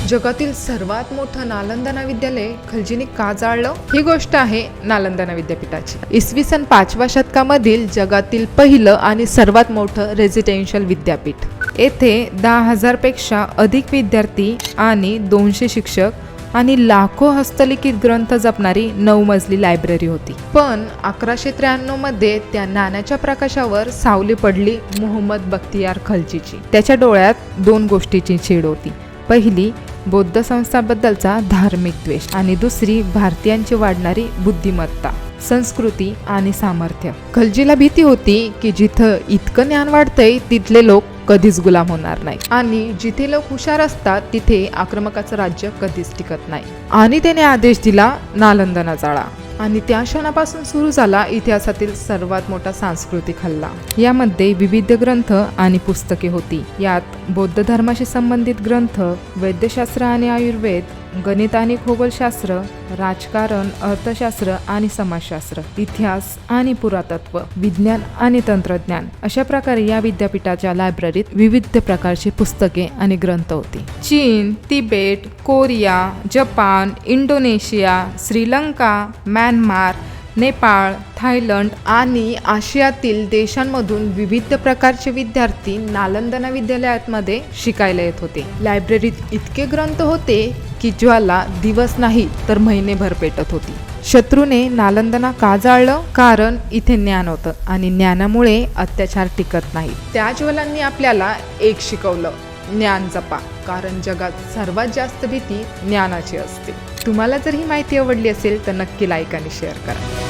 जगातील सर्वात मोठं नालंदा विद्यालय खलजीने का जाळलं? ही गोष्ट आहे नालंदा विद्यापीठाची. इसवी सन 5व्या शतकामधील जगातील पहिलं आणि सर्वात मोठं रेसिडेन्शियल विद्यापीठ. येथे 10,000 पेक्षा अधिक विद्यार्थी आणि 200 शिक्षक आणि लाखो हस्तलिखित ग्रंथ जपणारी 9 मजली लायब्ररी होती. पण 1193 मध्ये त्या ज्ञानाच्या प्रकाशावर सावली पडली मोहम्मद बख्तियार खलजीची. त्याच्या डोळ्यात 2 गोष्टीची छेड होती. पहिली बौद्ध संस्थांबद्दलचा धार्मिक द्वेष आणि दुसरी भारतीयांची वाढणारी बुद्धिमत्ता, संस्कृती आणि सामर्थ्य. खलजीला भीती होती की जिथं इतकं ज्ञान वाढतंय तिथले लोक कधीच गुलाम होणार नाही आणि जिथे लोक हुशार असतात तिथे आक्रमकाचं राज्य कधीच टिकत नाही. आणि त्याने आदेश दिला, नालंदा जाळा. आणि त्या क्षणापासून सुरू झाला इतिहासातील सर्वात मोठा सांस्कृतिक हल्ला. यामध्ये विविध ग्रंथ आणि पुस्तके होती. यात बौद्ध धर्माशी संबंधित ग्रंथ, वैद्यशास्त्र आणि आयुर्वेद, गणित आणि खगोलशास्त्र, राजकारण, अर्थशास्त्र आणि समाजशास्त्र, इतिहास आणि पुरातत्व, विज्ञान आणि तंत्रज्ञान. अशा प्रकारे या विद्यापीठाच्या लायब्ररीत विविध प्रकारची पुस्तके आणि ग्रंथ होती. चीन, Tibet, Korea, Japan, Indonesia, Sri Lanka, Myanmar, Nepal, Thailand आणि आशियातील देशांमधून विविध प्रकारचे विद्यार्थी नालंदा विद्यालयामध्ये शिकायला येत होते. लायब्ररीत इतके ग्रंथ होते की ज्वाला दिवस नाही तर महिनेभर पेटत होती. शत्रूने नालंदा का जाळलं? कारण इथे ज्ञान होतं आणि ज्ञानामुळे अत्याचार टिकत नाही. त्या ज्वालांनी आपल्याला एक शिकवलं, ज्ञान जपा, कारण जगात सर्वात जास्त भीती ज्ञानाची असते. तुम्हाला जर ही माहिती आवडली असेल तर नक्की लाईक आणि शेअर करा.